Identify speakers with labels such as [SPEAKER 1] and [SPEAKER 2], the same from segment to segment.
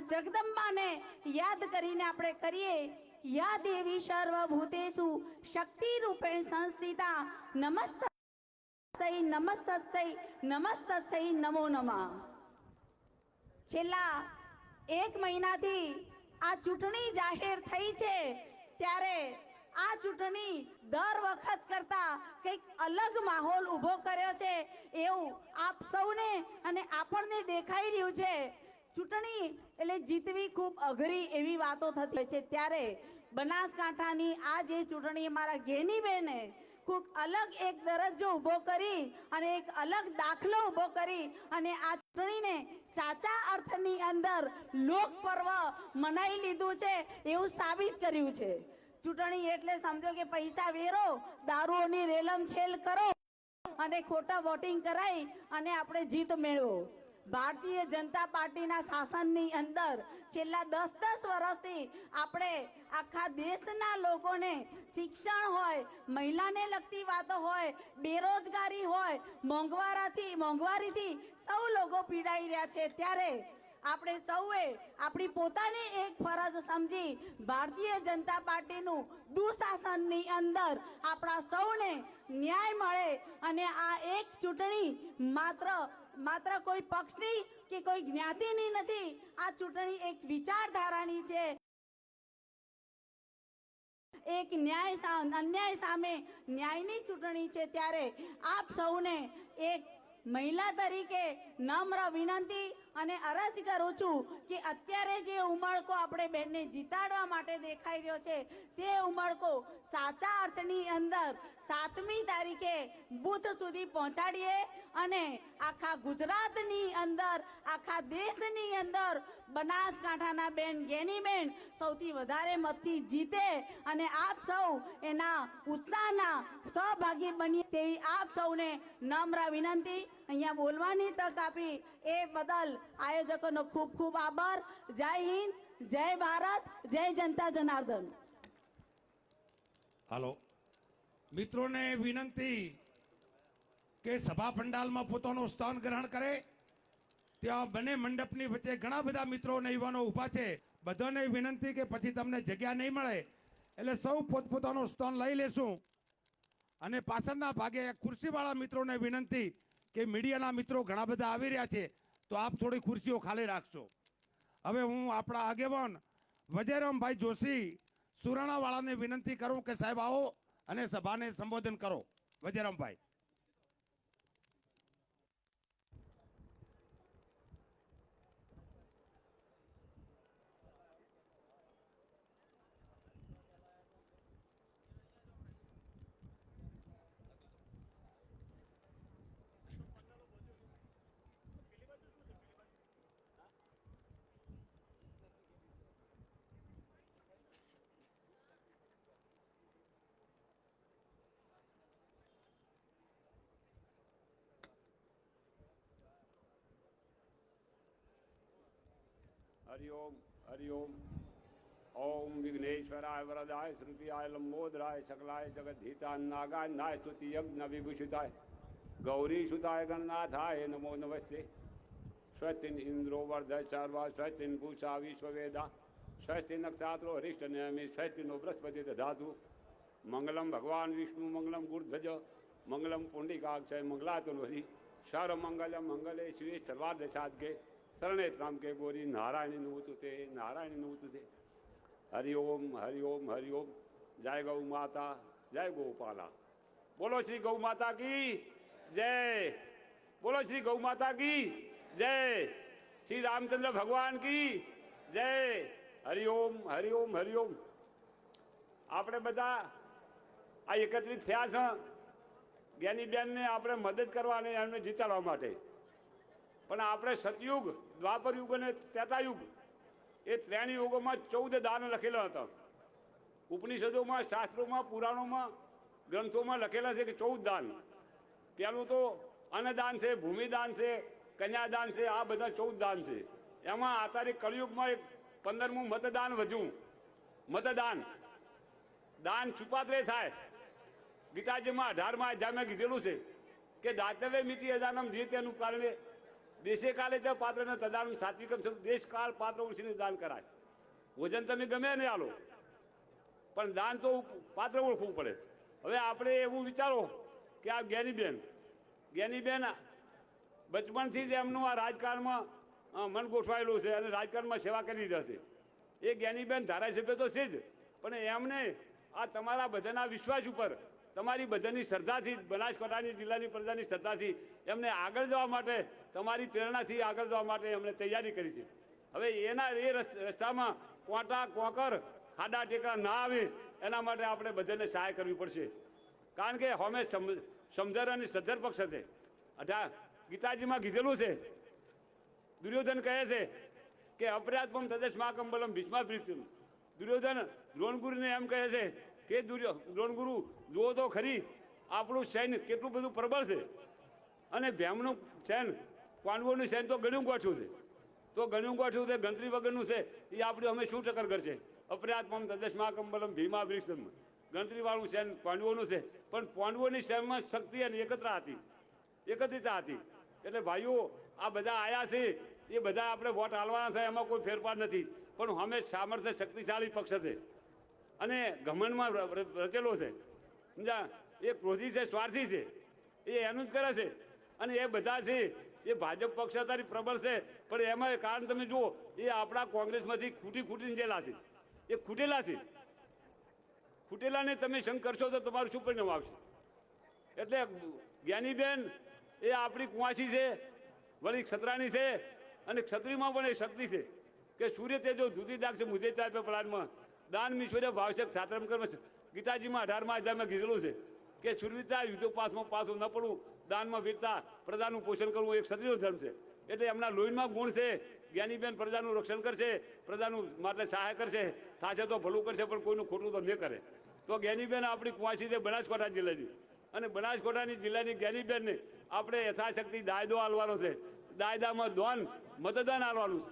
[SPEAKER 1] માં જગદંબાને યાદ કરીને આપણે કરીએ, યા દેવી સર્વભૂતેષુ શક્તિ રૂપેણ સંસ્થિતા નમસ્તસ્यै નમસ્તસ્यै નમસ્તસ્यै નમો નમઃ। છેલ્લા 1 મહિનાથી આ ચૂંટણી જાહેર થઈ છે, ત્યારે આ ચૂંટણી દર વખત કરતા કંઈક અલગ માહોલ ઊભો કર્યો છે એવું આપ સૌને અને આપણને દેખાઈ રહ્યું છે। ચૂંટણી એટલે જીતવી ખૂબ અઘરી એવી વાતો થતી હોય છે, ત્યારે બનાસકાંઠાની આ જે ચૂંટણી મારા ગેનીબેને ખૂબ અલગ એક દરજ્જો ઊભો કરી અને એક અલગ દાખલો ઊભો કરી અને આ ચૂંટણીને સાચા અર્થની અંદર લોક પર્વ મનાઈ લીધું છે એવું સાબિત કર્યું છે। ચૂંટણી એટલે સમજો કે પૈસા વેરો, દારૂઓની રેલમછેલ કરો અને ખોટા વોટિંગ કરાઈ અને આપણે જીત મેળવો। ભારતીય જનતા પાર્ટીના શાસનની અંદર છેલ્લા 10 વર્ષથી આપણે આખા દેશના લોકોને શિક્ષણ હોય, મહિલાને લગતી વાતો હોય, બેરોજગારી હોય, મોંઘવારીથી સૌ લોકો પીડાઈ રહ્યા છે, ત્યારે આપણે સૌએ આપણી પોતાની એક ફરજ સમજી ભારતીય જનતા પાર્ટીનું દુશાસનની અંદર આપણા સૌને ન્યાય મળે અને આ એક ચૂંટણી માત્ર કોઈ પક્ષની કે કોઈ જ્ઞાતિની નથી, આ ચૂંટણી એક વિચારધારાની છે, એક અન્યાય સામે ન્યાયની ચૂંટણી છે। ત્યારે આપ સૌને એક મહિલા તરીકે નમ્ર વિનંતી અને અરજ કરું છું કે અત્યારે જે ઉમળકો આપણે બેનને જીતાડવા માટે દેખાઈ રહ્યો છે, તે ઉમળકો સાચા અર્થની અંદર 7મી તારીખે બુથ સુધી પહોંચાડીએ અને આખા ગુજરાતની અંદર, આખા દેશની અંદર બનાસકાંઠાના બેન ગેનીબેન સૌથી વધારે મતથી જીતે અને આપ સૌ એના ઉત્સાહના સહભાગી બનીએ તેવી આપ સૌને નમ્ર વિનંતી। અહીંયા બોલવાની તક આપી એ બદલ આયોજકોનો ખૂબ ખૂબ આભાર। જય હિન્દ, જય ભારત, જય જનતા જનાર્દન।
[SPEAKER 2] હાલો મિત્રોને વિનંતી કે સભા પંડાલમાં પોતાનું સ્થાન ગ્રહણ કરે। ત્યાં બંને મંડપની વચ્ચે ઘણા બધા મિત્રો અને યુવાનો ઊભા છે, બધાને વિનંતી કે પછી તમને જગ્યા નહીં મળે એટલે સૌ પોતપોતાનું સ્થાન લઈ લેશું। અને પાછળના ભાગે ખુરશીવાળા મિત્રોને વિનંતી કે મીડિયાના મિત્રો ઘણા બધા આવી રહ્યા છે, તો આપ થોડી ખુરશીઓ ખાલી રાખશો। હવે હું આપણા આગેવાન વજયરામભાઈ જોશી સુરાણાવાળાને વિનંતી કરું કે સાહેબ આવો અને સભાને સંબોધન કરો। વજયરામભાઈ।
[SPEAKER 3] हरिओम हरिओम। ओम विघ्नेश्वराय वरदाय श्रुतियाय लंबोदराय सकलाय जगद्धिताय नागाय नाय स्तुति यज्ञ विभूषिताय गौरी सुताय गणनाथाय नमो नमस्ते। स्वस्तिन इंद्रो वर्धय सर्वा स्वस्तिन पूषा विश्ववेदा स्वस्ति नक्षत्रो हरिष्ठ नयमि स्वस्तिनो बृहस्पति दधातु। मंगलम भगवान विष्णु मंगलम गुरुध्वज मंगलम पुंडिकाक्षय मंगलातुलहरि सर्वमंगलम मंगले शिवे सर्वार्थ साधके शरणे त्र्यंबके गौरी नारायणी नमोस्तुते नारायणी नमोस्तुते। हरिओम हरिओम हरिओम। जय गौ माता जय गोपाला। बोलो श्री गौ माता की जय। बोलो श्री गौ माता की जय। श्री रामचंद्र भगवान की जय। हरिओम हरिओम हरिओम। આપણે બધા આ એકત્રિત થયા છે જ્ઞાનીબેનને આપણે મદદ કરવાની, એમને જીતાડવા માટે। પણ આપણે સતયુગ, દ્વાપર યુગ અને ત્રેતાયુગ એ ત્રણ યુગોમાં 14 દાન લખેલા હતા। ઉપનિષદોમાં, શાસ્ત્રોમાં, પુરાણોમાં, ગ્રંથોમાં લખેલા છે કે 14 દાન। પહેલું તો અન્નદાન છે, ભૂમિદાન છે, કન્યાદાન છે, આ બધા 14 દાન છે। એમાં અત્યારે કળિયુગમાં એક 15મું મતદાન વધ્યું। મતદાન દાન છુપાત્રે થાય। ગીતાજીમાં 18મા અધ્યાયમાં કીધેલું છે કે દાતવ્ય મિતિ અદાનમ જે તેનું કારણે દેશે કાલે જ પાત્ર ને તદાનું સાત્વિકમ દેશ કાળ પાત્ર ઓળખીને દાન કરાય. ભોજન તમે ગમે ને આલો, પણ દાન તો પાત્ર ઓળખવું પડે. હવે આપણે એવું વિચારો કે આ જ્ઞાનીબેન બચપણથી જ એમનું આ રાજકારણમાં મન ગોઠવાયેલું છે અને રાજકારણમાં સેવા કરી રહ્યા છે. એ જ્ઞાનીબેન ધારાસભ્ય તો છે જ, પણ એમને આ તમારા બધાના વિશ્વાસ ઉપર, તમારી બધાની શ્રદ્ધાથી, બનાસકાંઠાની જિલ્લાની પ્રજાની શ્રદ્ધાથી એમને આગળ જવા માટે, તમારી પ્રેરણાથી આગળ જવા માટે એમણે તૈયારી કરી છે. હવે એના એ રસ્તામાં કોટા કોકર ખાડા ટેકરા ના આવે એના માટે આપણે બધાને સહાય કરવી પડશે. કારણ કે અમે સમજર અને સદ્ધર પક્ષ છે. ગીતાજીમાં કીધેલું છે, દુર્યોધન કહે છે કે અપરાધપમ તદસ્માકમ બલમ ભીષ્મા પ્રીતમ. દુર્યોધન દ્રોણગુરુને એમ કહે છે કે દ્રોણગુરુ જુઓ તો ખરી આપણું સૈન્ય કેટલું બધું પ્રબળ છે, અને ભેમનું સૈન્ય, પાંડવોનું સૈન્ય તો ગણ્યું ગોઠવું છે. તો ગણ્યું ગોઠવું છે, ગણતરી વગરનું છે, એ આપણે અમે શું ટક્કર કરશે? અપરાધપમ તદસ્માકમ બલમ ભીમા ભીષ્મ. ગણતરીવાળું સૈન્ય પાંડવોનું છે, પણ પાંડવોની સૈન્યમાં શક્તિ અને એકત્રિતા હતી. એટલે ભાઈઓ આ બધા આયા છે, એ બધા આપણે વોટ હાલવાના થાય, એમાં કોઈ ફેરફાર નથી. પણ અમે સામર્થ્ય શક્તિશાળી પક્ષ છે અને ઘમંડમાં રચેલો છે. સમજા? એ ક્રોધી છે, સ્વાર્થી છે, એ એનું જ કરે છે. અને એ બધા છે એ ભાજપ પક્ષ અત્યારે પ્રબળ છે, પણ એમાં કારણ તમે જુઓ, એ આપણા કોંગ્રેસમાંથી ખૂટીને જેલા છે. એ ખૂટેલાને તમે સંગ કરશો તો તમારું શું પરિણામ આવશે? એટલે જ્ઞાનીબેન એ આપણી કુંવાસી છે, વળી ક્ષત્રાની છે, અને ક્ષત્રિયમાં પણ એ શક્તિ છે કે સૂર્ય તેજો ધૂતી દાગ છે મુજે ચાપે પલાનમાં દાન મીશ્વર્ય ભાવશક સાતરમ કર્મ. ગીતાજીમાં 18મા અધ્યાયમાં કીધેલું છે કે શુરવીરતા યુદ્ધોપાસમાં પાછું ન પડવું, દાનમાં વીરતા, પ્રજાનું પોષણ કરવું એ ક્ષત્રિય ધર્મ છે. એટલે એમના લોહીમાં ગુણ છે. જ્ઞાનીબેન પ્રજાનું રક્ષણ કરશે, પ્રજાનું માટે સહાય કરશે, થશે તો ભલું કરશે, પણ કોઈનું ખોટું તો નહીં કરે. તો જ્ઞાનીબેન આપણી કુંવાસી છે બનાસકાંઠા જિલ્લાની, અને બનાસકાંઠાની જિલ્લાની જ્ઞાનીબેનને આપણે યથાશક્તિ દાયદો આલવાનો છે. દાયદામાં મતદાન આલવાનું છે.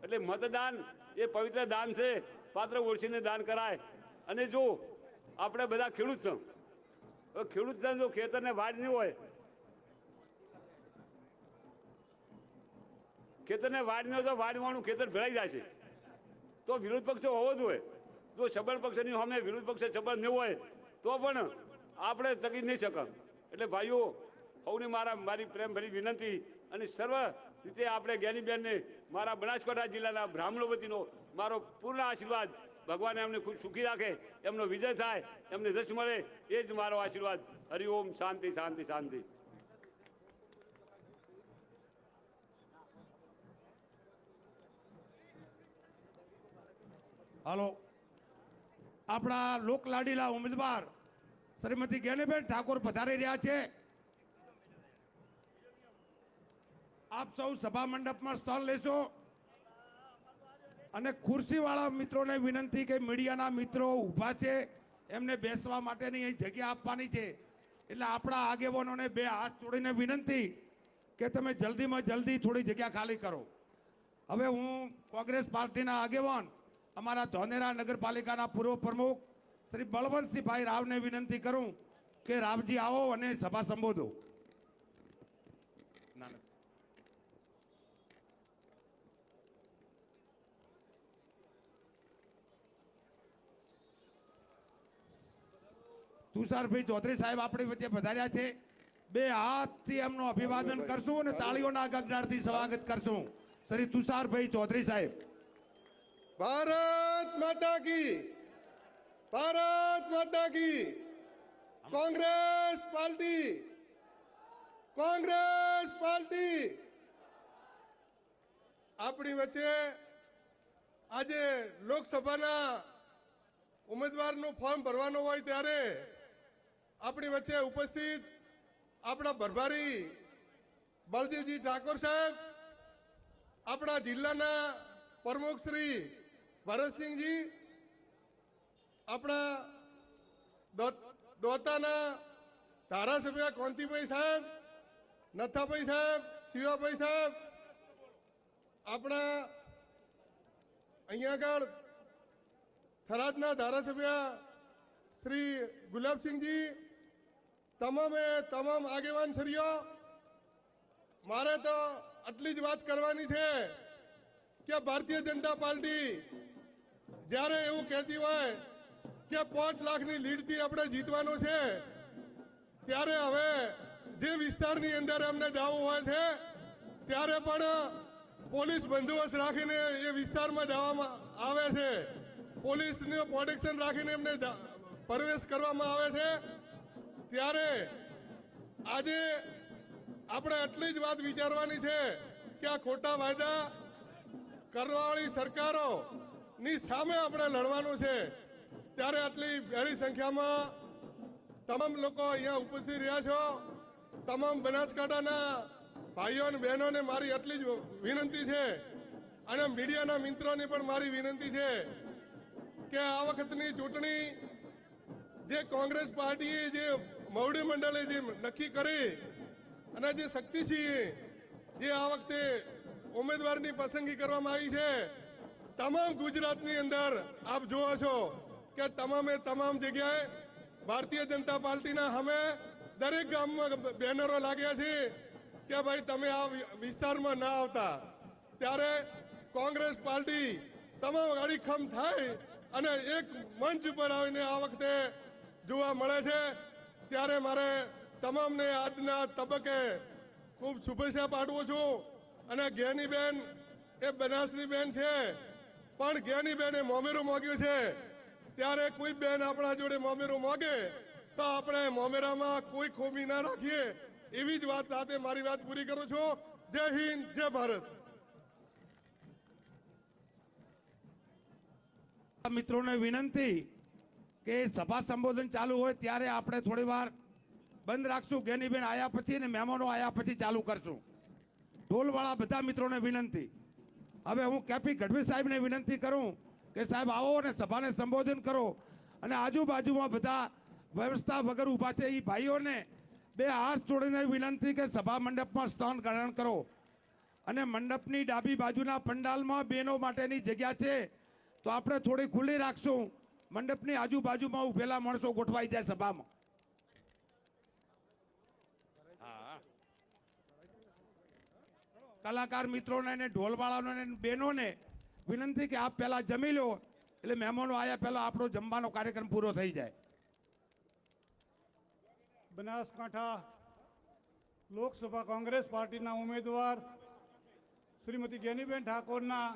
[SPEAKER 3] એટલે મતદાન એ પવિત્ર દાન છે, પાત્ર ઓળખીને દાન કરાય. અને જો આપણે બધા ખેડૂત છે, જો ખેતરને વાડ નહીં હોય, ખેતરને વાડ નહીં હોય તો વાડવાનું ખેતર ભેળાઈ જાય છે. તો વિરોધ પક્ષો હોવો જોઈએ. જો સબળ પક્ષની સામે વિરોધ પક્ષ સબળ ન હોય તો પણ આપણે ટકી નહીં શકે. એટલે ભાઈઓ સૌને મારી પ્રેમભરી વિનંતી, અને સર્વ રીતે આપણે જ્ઞાનીબેનને મારા બનાસકાંઠા જિલ્લાના બ્રાહ્મણો વતીનો મારો પૂર્ણ આશીર્વાદ. ભગવાન એમને ખૂબ સુખી રાખે, એમનો વિજય થાય, એમને જશ મળે, એ જ મારો આશીર્વાદ. હરિઓમ. શાંતિ શાંતિ શાંતિ.
[SPEAKER 2] હાલો, આપણા લોકલાડીલા ઉમેદવાર શ્રીમતી જ્ઞાનીબેન ઠાકોર પધારી રહ્યા છે. આપ સૌ સભા મંડપમાં સ્થળ લેશો, અને ખુરશીવાળા મિત્રોને વિનંતી કે મીડિયાના મિત્રો ઊભા છે, એમને બેસવા માટેની અહીં જગ્યા આપવાની છે. એટલે આપણા આગેવાનોને બે હાથ જોડીને વિનંતી કે તમે જલ્દીમાં જલ્દી થોડી જગ્યા ખાલી કરો. હવે હું કોંગ્રેસ પાર્ટીના આગેવાન, અમારા ધોનેરા નગરપાલિકાના પૂર્વ પ્રમુખ શ્રી બળવંતસિંહભાઈ રાવને વિનંતી કરું કે રાવજી આવો અને સભા સંબોધો. તુષારભાઈ ચૌધરી સાહેબ આપણી વચ્ચે પધાર્યા છે. બે હાથથી એમનું અભિવાદન કરશું અને તાળીઓના ગગડાટથી સ્વાગત કરશું. શ્રી તુષારભાઈ ચૌધરી સાહેબ.
[SPEAKER 4] ભારત માતા કી, ભારત માતા કી. Congress party, Congress party. આપણી વચ્ચે આજે લોકસભાના ઉમેદવારનું ફોર્મ ભરવાનું હોય ત્યારે આપણી વચ્ચે ઉપસ્થિત આપણા પ્રભારી બળદેવજી ઠાકોર સાહેબ, આપણા જિલ્લાના પ્રમુખ શ્રી ભરતસિંહજી, આપણા દોતાના ધારાસભ્ય કોંતીભાઈ સાહેબ, નથાભાઈ સાહેબ, શિવાભાઈ સાહેબ, આપણા અહીંયા આગળ થરાદના ધારાસભ્ય શ્રી ગુલાબસિંહજી, તમામ આગેવાન શ્રીઓ, મારે તો આટલી જ વાત કરવાની છે કે ભારતીય જનતા પાર્ટી જ્યારે એવું કહેતી હોય કે 5 લાખની લીડથી આપણે જીતવાનું છે, ત્યારે હવે જે વિસ્તારની અંદર એમને જવું હોય છે ત્યારે પણ પોલીસ બંદોબસ્ત રાખીને એ વિસ્તારમાં જવામાં આવે છે, પોલીસનું પ્રોટેક્શન રાખીને એમને પ્રવેશ કરવામાં આવે છે. ત્યારે આજે આપણે એટલી જ વાત વિચારવાની છે કે આ ખોટા વાયદા કરવાવાળી સરકારોની સામે આપણે લડવાનું છે. ત્યારે આટલી બહેરી સંખ્યામાં તમામ લોકો અહીંયા ઉપસ્થિત રહ્યા છો. તમામ બનાસકાંઠાના ભાઈઓ અને બહેનોને મારી એટલી જ વિનંતી છે અને મીડિયાના મિત્રોને પણ મારી વિનંતી છે કે આ વખતની ચૂંટણી જે કોંગ્રેસ પાર્ટીએ જે મોવડી મંડળે જે નક્કી કરી અને જે શક્તિસિંહ જે આ વખતે ઉમેદવારની પસંદગી કરવામાં આવી છે, તમામ ગુજરાતની અંદર આપ જુઓ છો કે તમામે તમામ જગ્યાએ ભારતીય જનતા પાર્ટીના સામે દરેક ગામમાં બેનરો લાગ્યા છે કે ભાઈ તમે આ વિસ્તારમાં ના આવતા. ત્યારે કોંગ્રેસ પાર્ટી તમામ અડીખમ થાય અને એક મંચ ઉપર આવીને આ વખતે જોવા મળે છે. ત્યારે મારે તમામને આજના તબક્કે ખૂબ શુભેચ્છા પાઠવું છું. અને જ્ઞાનીબેન એ બનાસની બેન છે, પણ જ્ઞાનીબેન એ મોમેરું મોગ્યું છે. ત્યારે કોઈ બેન આપણા જોડે મોમેરું મોગે તો આપણે મોમેરામાં કોઈ ખોમી ના રાખીએ, એવી જ વાત સાથે મારી વાત પૂરી કરું છું. જય હિન્દ, જય ભારત.
[SPEAKER 2] મિત્રોને વિનંતી કે સભા સંબોધન ચાલુ હોય ત્યારે આપણે થોડી વાર બંધ રાખશું. જ્ઞાનીબેન આયા પછી ને મહેમાનો આયા પછી ચાલુ કરશું. ઢોલવાળા બધા મિત્રોને વિનંતી. હવે હું કેપી ગઢવી સાહેબને વિનંતી કરું કે સાહેબ આવો અને સભાને સંબોધન કરો. અને આજુબાજુમાં બધા વ્યવસ્થા વગર ઊભા છે એ ભાઈઓને બે હાથ જોડીને વિનંતી કે સભા મંડપમાં સ્થાન ગ્રહણ કરો. અને મંડપની ડાબી બાજુના પંડાલમાં બહેનો માટેની જગ્યા છે તો આપણે થોડી ખુલ્લી રાખશું. મંડપની આજુબાજુમાં ઉભેલા માણસો ગોઠવાઈ જાય સભામાં. કલાકાર મિત્રોને અને ઢોલવાળાઓને બહેનોને વિનંતી કે આપ પહેલા જમી લો એટલે મહેમાનો આવ્યા પહેલા આપણો જમવાનો કાર્યક્રમ પૂરો થઈ જાય.
[SPEAKER 5] બનાસકાંઠા લોકસભા કોંગ્રેસ પાર્ટીના ઉમેદવાર શ્રીમતી જ્ઞાનીબેન ઠાકોરના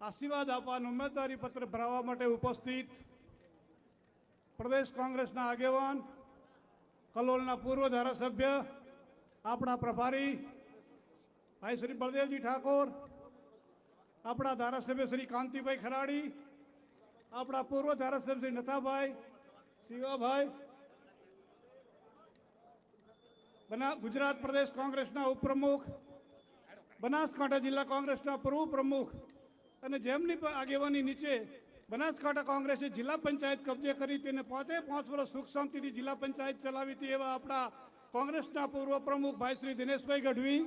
[SPEAKER 5] આશીર્વાદ આપવાનું ઉમેદવારી પત્ર ભરાવવા માટે ઉપસ્થિત પ્રદેશ કોંગ્રેસના આગેવાન, કલોલના પૂર્વ ધારાસભ્ય, આપણા પ્રભારી ભાઈ શ્રી બળદેવજી ઠાકોર, આપણા ધારાસભ્ય શ્રી કાંતિભાઈ ખરાડી, આપણા પૂર્વ ધારાસભ્ય શ્રી નથાભાઈ, શિવાભાઈ, ગુજરાત પ્રદેશ કોંગ્રેસના ઉપપ્રમુખ, બનાસકાંઠા જિલ્લા કોંગ્રેસના પૂર્વ પ્રમુખ અને જેમની આગેવાની નીચે બનાસકાંઠા કોંગ્રેસે જિલ્લા પંચાયત કબજે કરી તેને 5 વર્ષ સુખ શાંતિથી જિલ્લા પંચાયત ચલાવી હતી એવા આપણા કોંગ્રેસના પૂર્વ પ્રમુખ ભાઈ શ્રી દિનેશભાઈ ગઢવી,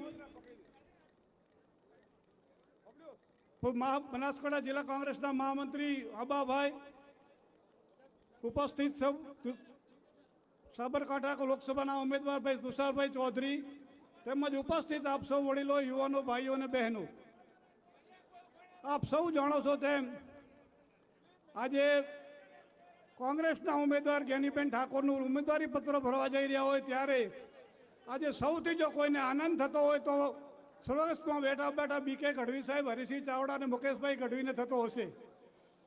[SPEAKER 5] બનાસકાંઠા જિલ્લા કોંગ્રેસના મહામંત્રી આબાભાઈ, ઉપસ્થિત સૌ સાબરકાંઠા લોકસભાના ઉમેદવાર ભાઈ તુષારભાઈ ચૌધરી તેમજ ઉપસ્થિત આપ સૌ વડીલો, યુવાનો, ભાઈઓ અને બહેનો, આપ સૌ જાણો છો તેમ આજે કોંગ્રેસના ઉમેદવાર જ્ઞાનીબેન ઠાકોરનું ઉમેદવારી પત્ર ભરવા જઈ રહ્યા હોય ત્યારે આજે સૌથી જો કોઈને આનંદ થતો હોય તો સ્વર્ગસ્થમાં બેઠા બેઠા બીકે ગઢવી સાહેબ, હરિસિંહ ચાવડા અને મુકેશભાઈ ગઢવીને થતો હશે.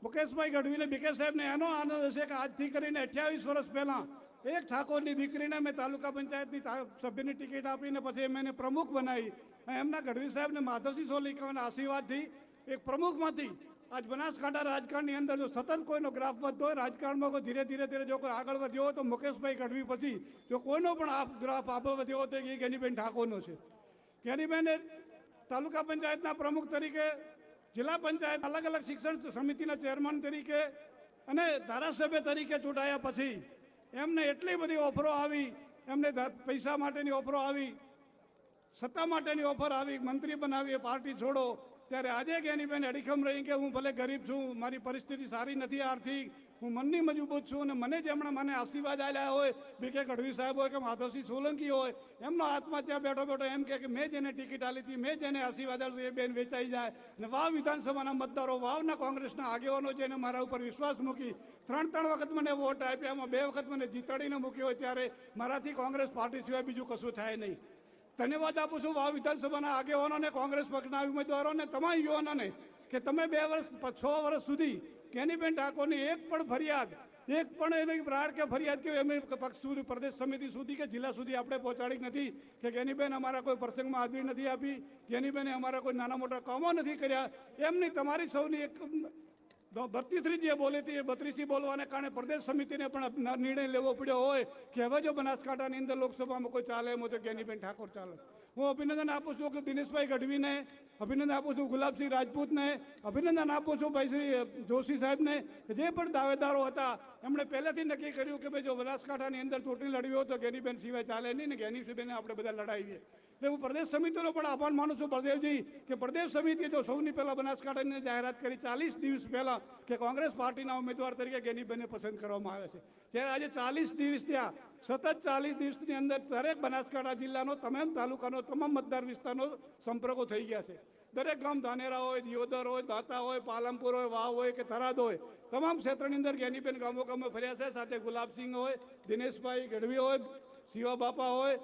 [SPEAKER 5] મુકેશભાઈ ગઢવીને બીકે સાહેબને એનો આનંદ હશે કે આજથી કરીને 28 વર્ષ પહેલાં એક ઠાકોરની દીકરીને મેં તાલુકા પંચાયતની સભ્યની ટિકિટ આપીને પછી એમને પ્રમુખ બનાવી. એમના ગઢવી સાહેબને માધવસિંહ સોલંકીના આશીર્વાદથી એક પ્રમુખમાંથી આજ બનાસકાંઠા રાજકારણની અંદર જો સતત કોઈનો ગ્રાફ વધતો હોય, રાજકારણમાં કોઈ ધીરે ધીરે જો કોઈ આગળ વધ્યો હોય તો મુકેશભાઈ ગઢવી પછી જો કોઈનો પણ ગ્રાફ આગળ વધ્યો હોય તો એ જ્ઞાનીબેન ઠાકોરનો છે. જ્ઞાનીબેને તાલુકા પંચાયતના પ્રમુખ તરીકે, જિલ્લા પંચાયત અલગ અલગ શિક્ષણ સમિતિના ચેરમેન તરીકે અને ધારાસભ્ય તરીકે ચૂંટાયા પછી એમને એટલી બધી ઓફરો આવી, એમને પૈસા માટેની ઓફરો આવી, સત્તા માટેની ઓફર આવી, મંત્રી બનાવી, પાર્ટી છોડો. ત્યારે આજે જ્ઞાનીબેન અડીખમ રહી કે હું ભલે ગરીબ છું, મારી પરિસ્થિતિ સારી નથી આર્થિક, હું મનની મજબૂત છું અને મને જેમણે મને આશીર્વાદ આપ્યા હોય, બીકે ગઢવી સાહેબ હોય કે માધવસિંહ સોલંકી હોય, એમનો આત્મા ત્યાં બેઠો બેઠો એમ કે મેં જેને ટિકિટ આલી હતી, મેં જેને આશીર્વાદ આપ્યો એ બેન વેચાઈ જાય. અને વાવ વિધાનસભાના મતદારો, વાવના કોંગ્રેસના આગેવાનો જેને મારા ઉપર વિશ્વાસ મૂકી 3 વખત મને વોટ આપ્યા, એમાં 2 વખત મને જીતાડીને મૂક્યો હોય, ત્યારે મારાથી કોંગ્રેસ પાર્ટી સિવાય બીજું કશું થાય નહીં. ધન્યવાદ આપું છું વાવ વિધાનસભાના આગેવાનોને, કોંગ્રેસ પક્ષના ઉમેદવારોને, તમામ યુવાનોને કે તમે 6 વર્ષ સુધી જ્ઞાનીબેન ઠાકોરની એક પણ ફરિયાદ, એક પણ એની રાડ કે ફરિયાદ કે એમની પક્ષ સુધી, પ્રદેશ સમિતિ સુધી કે જિલ્લા સુધી આપણે પહોંચાડી નથી કે જ્ઞાનીબેન અમારા કોઈ પ્રસંગમાં હાજરી નથી આપી, જ્ઞાનીબેને અમારા કોઈ નાના મોટા કામો નથી કર્યા. એમની તમારી સૌની એક 32 જે બોલી હતી એ 32 બોલવાને કારણે પ્રદેશ સમિતિને પણ નિર્ણય લેવો પડ્યો હોય કે હવે જો બનાસકાંઠાની અંદર લોકસભામાં કોઈ ચાલે એમ હોય તો જ્ઞાનીબેન ઠાકોર ચાલે. હું અભિનંદન આપું છું કે દિનેશભાઈ ગઢવીને, અભિનંદન આપું છું ગુલાબસિંહ રાજપૂતને, અભિનંદન આપું છું ભાઈ શ્રી જોશી સાહેબને, જે પણ દાવેદારો હતા એમણે પહેલેથી નક્કી કર્યું કે ભાઈ જો બનાસકાંઠાની અંદર ચૂંટણી લડવી હોય તો જ્ઞાનીબેન સિવાય ચાલે નહીં ને જ્ઞાનીબેનને આપણે બધા લડાવીએ. એટલે હું પ્રદેશ સમિતિનો પણ આભાર માનું છું બળદેવજી કે પ્રદેશ સમિતિએ જો સૌની પહેલાં બનાસકાંઠાની જાહેરાત કરી 40 દિવસ પહેલાં કે કોંગ્રેસ પાર્ટીના ઉમેદવાર તરીકે જ્ઞાનીબેનને પસંદ કરવામાં આવે છે. ત્યારે આજે 40 દિવસ થયા, સતત 40 દિવસની અંદર દરેક બનાસકાંઠા જિલ્લાનો તમામ તાલુકાનો તમામ મતદાર વિસ્તારનો સંપર્કો થઈ ગયા છે. દરેક ગામ, ધાનેરા હોય, દિયોદર હોય, દાતા હોય, પાલનપુર હોય, વાવ હોય કે થરાદ હોય, તમામ ક્ષેત્રની અંદર જ્ઞાનીબેન ગામો ગામો ફર્યા છે. સાથે ગુલાબસિંહ હોય, દિનેશભાઈ ગઢવી હોય, શિવા બાપા હોય,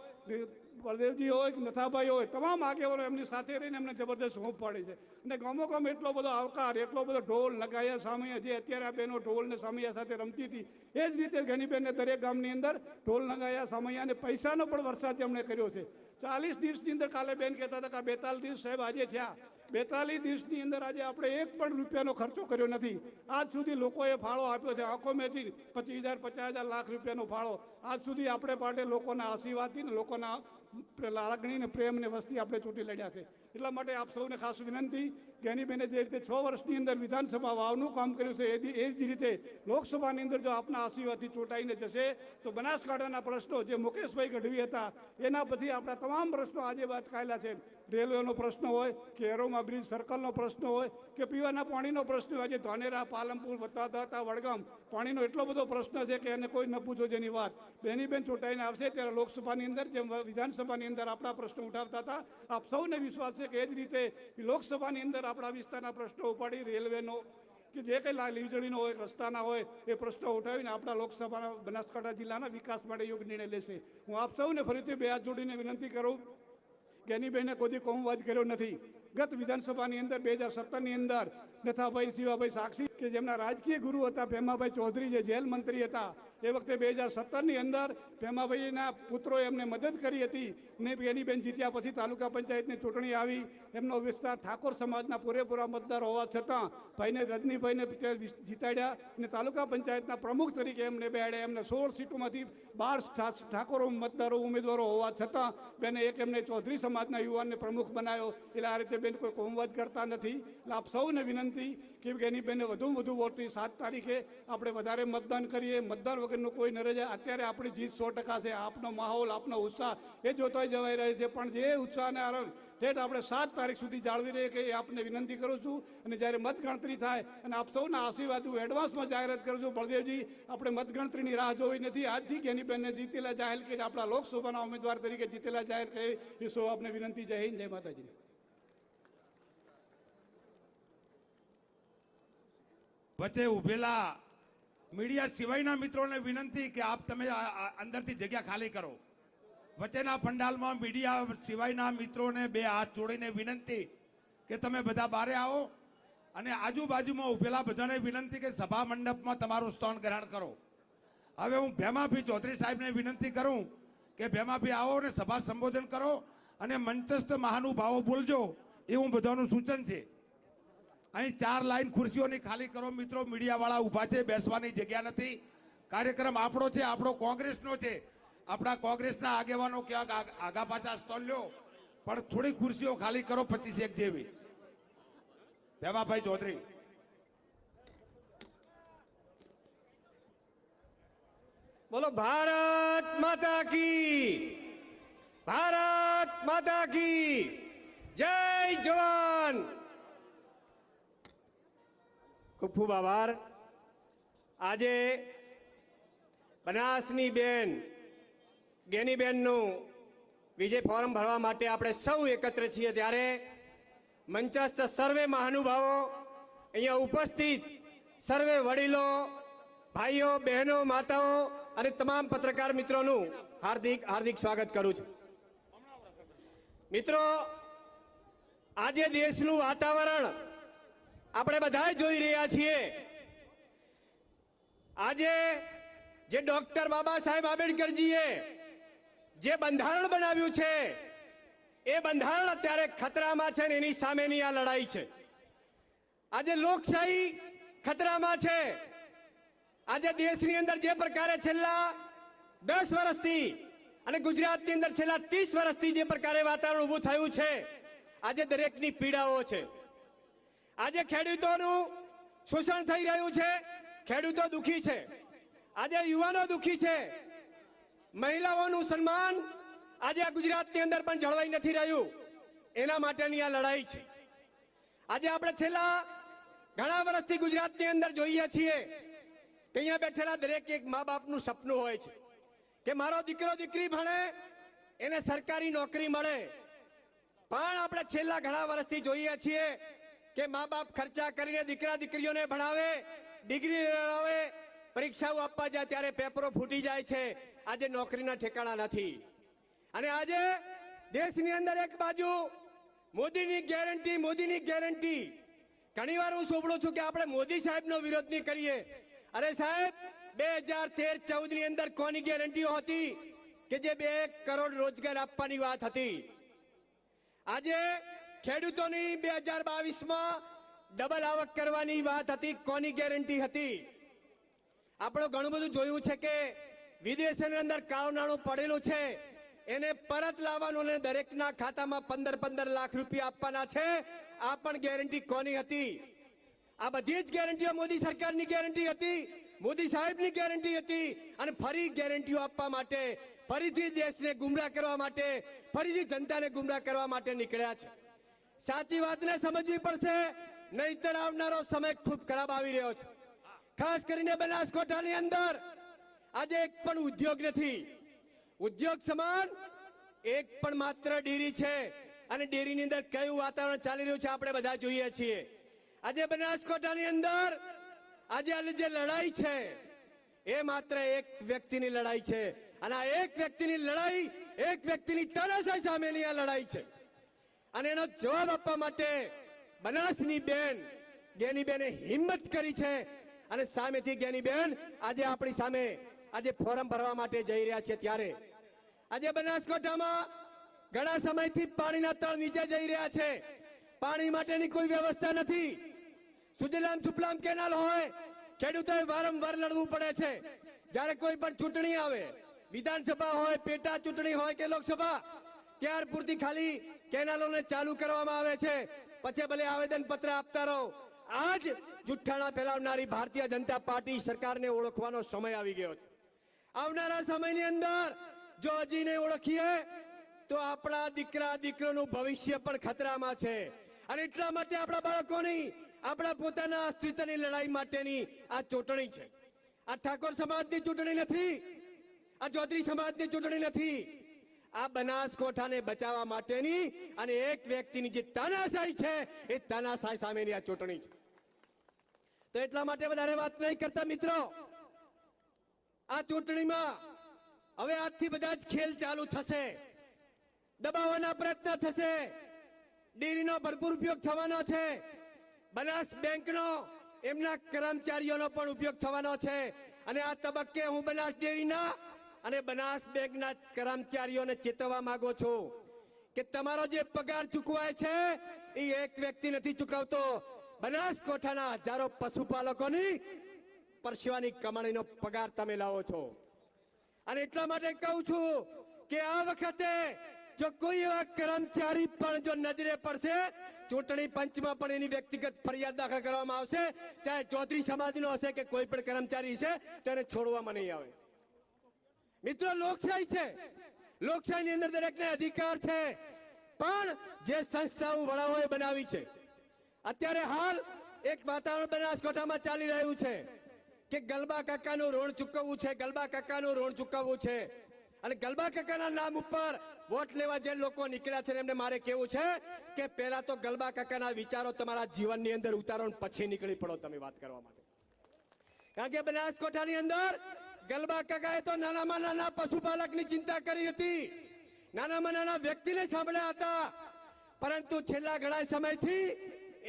[SPEAKER 5] બળદેવજી હોય, નથાભાઈ હોય, તમામ આગેવાનો એમની સાથે રહીને એમને જબરદસ્ત હોંપ પાડી છે. અને ગામો ગામ એટલો બધો આવકાર, એટલો બધો ઢોલ નગાયા સામૈયા, જે અત્યારે આ બહેનો ઢોલ ને સામૈયા સાથે રમતી હતી એ જ રીતે જ્ઞાનીબેનને દરેક ગામની અંદર ઢોલ નગાયા સામૈયા અને પૈસાનો પણ વરસાદ તેમણે કર્યો છે. 40 દિવસની અંદર કાલે બેન કહેતા હતા કે 42 દિવસ સાહેબ આજે થયા, 42 દિવસની અંદર આજે આપણે 1 પણ રૂપિયાનો ખર્ચો કર્યો નથી. આજ સુધી લોકોએ ફાળો આપ્યો છે, આંખો મેથી 25,000 50,000 લાખ રૂપિયાનો ફાળો આજ સુધી આપણે પાસે લોકોના આશીર્વાદથી ને લોકોના લાગણી ને પ્રેમ ને વસ્તી આપણે ચૂંટી લડ્યા છે. એટલા માટે આપ સૌને ખાસ વિનંતી, જ્ઞાનીબેને જે રીતે 6 વર્ષની અંદર વિધાનસભા વાવનું કામ કર્યું છે એ જ રીતે લોકસભાની અંદર જો આપના આશીર્વાદથી ચૂંટાઈને જશે તો બનાસકાંઠાના પ્રશ્નો જે મુકેશભાઈ ગઢવી હતા એના પછી આપણા તમામ પ્રશ્નો આજે વાત કાયેલા છે. રેલવેનો પ્રશ્ન હોય કે એરોમા બ્રિજ સર્કલનો પ્રશ્ન હોય કે પીવાના પાણીનો પ્રશ્ન હોય, આજે ધાનેરા, પાલનપુર, દાતા, વડગામ પાણીનો એટલો બધો પ્રશ્ન છે કે એને કોઈ ન પૂછો જેની વાત. બેનીબેન ચૂંટાઈને આવશે ત્યારે લોકસભાની અંદર જેમ વિધાનસભાની અંદર આપણા પ્રશ્નો ઉઠાવતા હતા, આપ સૌને વિશ્વાસ છે કે એ જ રીતે લોકસભાની અંદર આપણા વિસ્તારના પ્રશ્નો ઉપાડી રેલવેનો કે જે કંઈ વીજળીનો હોય, રસ્તાના હોય એ પ્રશ્નો ઉઠાવીને આપણા લોકસભાના બનાસકાંઠા જિલ્લાના વિકાસ માટે યોગ્ય નિર્ણય લેશે. હું આપ સૌને ફરીથી 2 હાથ જોડીને વિનંતી કરું, જ્ઞાનીબેને કોઈ કોમવાદ કર્યો નથી. ગત વિધાનસભાની અંદર 2017ની અંદર નથાભાઈ, શિવાભાઈ સાક્ષી કે જેમના રાજકીય ગુરુ હતા ભેમાભાઈ ચૌધરી, જે જેલ મંત્રી હતા, એ વખતે 2017ની અંદર ભેમાભાઈના પુત્રોએ એમને મદદ કરી હતી ને જ્ઞાનીબેન જીત્યા પછી તાલુકા પંચાયતની ચૂંટણી આવી. એમનો વિસ્તાર ઠાકોર સમાજના પૂરેપૂરા મતદાર હોવા છતાં ભાઈને રજનીભાઈને જીતાડ્યા અને તાલુકા પંચાયતના પ્રમુખ તરીકે એમને બેહાડ્યા. એમને 16 સીટોમાંથી 12 ઠાકોરો મતદારો ઉમેદવારો હોવા છતાં બેને એક એમને ચૌધરી સમાજના યુવાનને પ્રમુખ બનાવ્યો. એટલે આ રીતે બેન કોઈ કોમવાદ કરતા નથી. એટલે આપ સૌને વિનંતી કે જ્ઞાનીબેનને વધુમાં વધુ વોટથી 7 તારીખે આપણે વધારે મતદાન કરીએ. મતદાન વગરનું કોઈ ન રહે જાય. અત્યારે આપણી જીત 100% છે. આપનો માહોલ, આપનો ઉત્સાહ એ જોતા જવાઈ રહે છે, પણ જે ઉત્સાહને આરંભ ઠેઠ આપણે 7 તારીખ સુધી જાળવી રહીએ કે એ આપને વિનંતી કરું છું. અને જ્યારે મતગણતરી થાય અને આપ સૌના આશીર્વાદ હું એડવાન્સમાં જાહેરાત કરું છું, બળદેવજી આપણે મતગણતરીની રાહ જોવી નથી. આજથી જ્ઞાનીબેનને જીતેલા જાહેર કરી, આપણા લોકસભાના ઉમેદવાર તરીકે જીતેલા જાહેર કરી, એ સૌ આપને વિનંતી. જય હિન્દ, જય માતાજી.
[SPEAKER 2] વચ્ચે ઉભેલા મીડિયા સિવાયના મિત્રોને વિનંતી કે આપ તમે અંદરથી જગ્યા ખાલી કરો. વચ્ચેના પંડાલમાં મીડિયા સિવાયના મિત્રોને 2 હાથ જોડીને વિનંતી કે તમે બધા બારે આવો અને આજુબાજુમાં ઉભેલા બધાને વિનંતી કે સભા મંડપમાં તમારું સ્થાન ગ્રહણ કરો. હવે હું ભેમાભી ચૌધરી સાહેબને વિનંતી કરું કે ભેમાભી આવો અને સભા સંબોધન કરો અને મંચસ્થ મહાનુભાવો બોલજો, એવું બધાનું સૂચન છે. અહીં 4 લાઈન ખુરશીઓની ખાલી કરો મિત્રો. મીડિયાવાળા ઊભા છે, બેસવાની જગ્યા નથી. કાર્યક્રમ આપણો છે, આપણો કોંગ્રેસનો છે. આપણા કોંગ્રેસના આગેવાનો ક્યાંક આગા પાછા સ્થળ લ્યો, પણ થોડી ખુરશીઓ ખાલી કરો, 25 જેવી. ભેમાભાઈ ચૌધરી.
[SPEAKER 6] બોલો ભારત માતા કી, ભારત માતા કી જય જવાન. ખૂબ ખૂબ આભાર. આજે બનાસની બેન ગેનીબેનનું વિજય ફોરમ ભરવા માટે આપણે સૌ એકત્ર છીએ ત્યારે મંચસ્થ સર્વે મહાનુભાવો, અહીંયા ઉપસ્થિત સર્વે વડીલો, ભાઈઓ, બહેનો, માતાઓ અને તમામ પત્રકાર મિત્રોનું હાર્દિક હાર્દિક સ્વાગત કરું છું. મિત્રો, આજે દેશનું વાતાવરણ આપણે બધા જોઈ રહ્યા છીએ. આજે જે ડોક્ટર બાબા સાહેબ આંબેડકરજીએ જે બંધારણ બનાવ્યું છે એ બંધારણ અત્યારે ખતરામાં છે ને એની સામેની આ લડાઈ છે. આજે લોકશાહી ખતરામાં છે. આજે દેશની અંદર જે પ્રકારે છેલ્લા 10 વર્ષથી અને ગુજરાતની અંદર છેલ્લા 30 વર્ષથી જે પ્રકારે વાતાવરણ ઊભું થયું છે, આજે દરેકની પીડાઓ છે. આજે ખેડૂતોનું શોષણ થઈ રહ્યું છે, ખેડૂતો દુખી છે. આજે યુવાનો દુખી છે. મહિલાઓનું સન્માન આજે આ ગુજરાતની અંદર પણ જળવાઈ નથી રહ્યું. એના માટેની આ લડાઈ છે. આજે આપણે છેલ્લા ઘણા વર્ષથી ગુજરાતની અંદર જોઈએ છીએ કે અહીંયા બેઠેલા દરેક એક મા બાપનું સપનું હોય છે કે મારો દીકરો દીકરી ભણે, એને સરકારી નોકરી મળે. પણ આપણે છેલ્લા ઘણા વર્ષથી જોઈએ છીએ કે મા બાપ ખર્ચા કરીને દીકરા દીકરીઓને ભણાવે, ડિગ્રી લેવડાવે, પરીક્ષાઓ આપવા જાય ત્યારે પેપરો ફૂટી જાય છે. આજે નોકરીના ઠેકાણા નથી. અને આજે દેશની અંદર એક બાજુ મોદીની ગેરંટી. ઘણીવાર હું સાંભળું છું કે આપણે મોદી સાહેબનો વિરોધ નહીં કરીએ. અરે સાહેબ, 2013-14 ની અંદર કોની ગેરંટીઓ હતી કે જે 2 કરોડ રોજગાર આપવાની વાત હતી? આજે ખેડૂતોની 2022માં ડબલ આવક કરવાની વાત હતી, કોની ગેરંટી હતી? આપણે ઘણું બધું જોયું છે કે વિદેશની અંદર કાળું નાણું પડેલું છે, એને પરત લાવવાનું અને દરેકના ખાતામાં 15 લાખ રૂપિયા આપવાના છે. આ પણ ગેરંટી કોની હતી? આ બધી જ ગેરંટીઓ મોદી સરકારની ગેરંટી હતી, મોદી સાહેબની ગેરંટી હતી. અને ફરી ગેરંટીઓ આપવા માટે, ફરીથી દેશને ગુમરાહ કરવા માટે, ફરીથી જનતાને ગુમરાહ કરવા માટે નીકળ્યા છે. સાચી વાતને સમજવી પડશે, નહીતર આવનારો સમય ખૂબ ખરાબ આવી રહ્યો છે. ખાસ કરીને બનાસકાંઠાની અંદર આજે એક પણ ઉદ્યોગ નથી. ઉદ્યોગ સમાન એક પણ માત્ર ડેરી છે. અને ડેરીની અંદર કયું વાતાવરણ ચાલી રહ્યું છે આપણે બધા જોઈએ છીએ. આજે બનાસકાંઠાની અંદર આજે જે લડાઈ છે એ માત્ર એક વ્યક્તિની લડાઈ છે. અને આ એક વ્યક્તિની લડાઈ, એક વ્યક્તિની તાનાશાહી સામેની આ લડાઈ છે. અને એનો જવાબ આપવા માટે બનાસની બેન ગેનીબેને હિંમત કરી છે. અને સામેથી ગેનીબેન આજે આપણી સામે આજે ફોરમ ભરવા માટે જઈ રહ્યા છે. ત્યારે આજે બનાસકાંઠામાં ઘણા સમયથી પાણીના તળ નીચે જઈ રહ્યા છે. પાણી માટેની કોઈ વ્યવસ્થા નથી. સુજલામ સુફલામ કેનાલ હોય, ખેડૂતોએ વારંવાર લડવું પડે છે. જ્યારે કોઈ પણ ચૂંટણી આવે, વિધાનસભા હોય, પેટા ચૂંટણી હોય કે લોકસભા, ત્યાર પૂરતી ખાલી કેનાલોને ચાલુ કરવામાં આવે છે. પછી ભલે આવેદન પત્ર આપતા રહો. આજ જુઠ્ઠાણા ફેલાવનારી ભારતીય જનતા પાર્ટી સરકારને ઓળખવાનો સમય આવી ગયો છે. આવનારા સમયની અંદર જો હજી નહીં ઓળખીએ તો આપણા દીકરા દીકરીનું ભવિષ્ય પણ ખતરામાં છે. અને એટલા માટે આપણા બાળકોની, આપણા પોતાના અસ્તિત્વની લડાઈ માટેની આ ચૂંટણી છે. આ ઠાકોર સમાજની ચૂંટણી નથી, આ ચૌધરી સમાજની ચૂંટણી નથી. આ બનાસકાંઠાને બચાવવા માટેની અને એક વ્યક્તિની જે તાનાશાહી છે એ તાનાશાહી સામેની આ ચૂંટણી છે. તો એટલા માટે વધારે વાત નહીં કરતા મિત્રો, આ ચૂંટણીમાં હવે આજથી બધા જ ખેલ ચાલુ થશે. દબાવવાના પ્રયત્ન થશે. ડેરીનો ભરપૂર ઉપયોગ થવાનો છે. બનાસ બેંકનો, એમના કર્મચારીઓનો પણ ઉપયોગ થવાનો છે. અને આ તબક્કે હું બનાસ ડેરીના અને બનાસ બેંકના કર્મચારીઓને ચેતવવા માંગુ છું કે તમારો જે પગાર ચૂકવાય છે એ એક વ્યક્તિ નથી ચૂકવતો. બનાસકાંઠાના હજારો પશુપાલકોની પરસેવાની કમાણીનો પગાર તમે લાવો છો. અને એટલા માટે કહું છું કે આ વખતે જો કોઈ એવા કર્મચારી પણ જો નજરે પડશે, ચૂંટણી પંચમાં પણ એની વ્યક્તિગત ફરિયાદ દાખલ કરવામાં આવશે. ચાહે ચૌધરી સમાજનો હશે કે કોઈ પણ કર્મચારી છે, તો એને છોડવામાં નહીં આવે. મિત્રો, લોકશાહી છે. લોકશાહીની અંદર દરેકને અધિકાર છે. પણ જે સંસ્થાઓ વડાઓએ બનાવી છે, અત્યારે હાલ એક વાતાવરણ બનાસકાંઠામાં ચાલી રહ્યું છે કે ગલબા કાકાનું ઋણ ચૂકવવું છે, ગલબા કાકાનું ઋણ ચૂકવવું છે. અને ગલબા કાકાના નામ ઉપર વોટ લેવા જે લોકો નીકળ્યા છે એમને મારે કેવું છે કે પહેલા તો ગલબા કાકાના વિચારો તમારા જીવનની અંદર ઉતારો અને પછી નીકળી પડો તમે વાત કરવા માટે. કારણ કે બનાસકાંઠાની અંદર ગલબા કાકાએ તો નાનામાં નાના પશુપાલકની ચિંતા કરી હતી, નાનામાં નાના વ્યક્તિને સાંભળ્યા હતા. પરંતુ છેલ્લા ઘણા સમયથી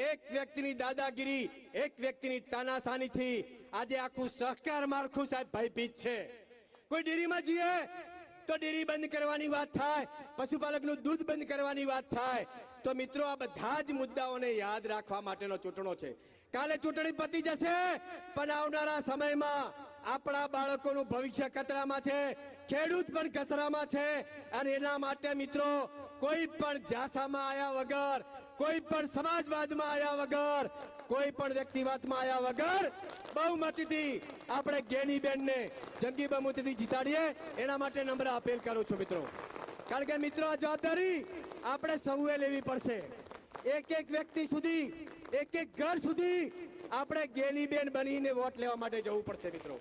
[SPEAKER 6] એક વ્યક્તિની દાદાગીરી, એક વ્યક્તિની તાનાશાનીથી આજે આખું સહકાર માળખું સાહેબ ભયભીત છે. કોઈ ડેરીમાં જઈએ તો ડેરી બંધ કરવાની વાત થાય, પશુપાલકનું દૂધ બંધ કરવાની વાત થાય. તો મિત્રો આ બધા જ મુદ્દાઓને યાદ રાખવા માટેનો ચૂંટણો છે. કાલે ચૂંટણી પતી જશે, પણ આવનારા સમયમાં આપણા બાળકોનું ભવિષ્ય ખતરામાં છે, ખેડૂત પણ ખતરામાં છે. અને એના માટે મિત્રો કોઈ પણ જાસામાં આવ્યા વગર, કોઈ પણ સમાજવાદમાં આવ્યા વગર, કોઈ પણ વ્યક્તિવાદમાં આવ્યા વગર બહુમતીથી આપણે ગેનીબેનને જંગી બહુમતીથી જીતાડીએ એના માટે નમ્ર અપીલ કરું છું મિત્રો. કારણ કે મિત્રો આ જવાબદારી આપણે સૌએ લેવી પડશે. એક એક વ્યક્તિ સુધી, એક એક ઘર સુધી આપણે ગેનીબેન બનીને વોટ લેવા માટે જવું પડશે મિત્રો.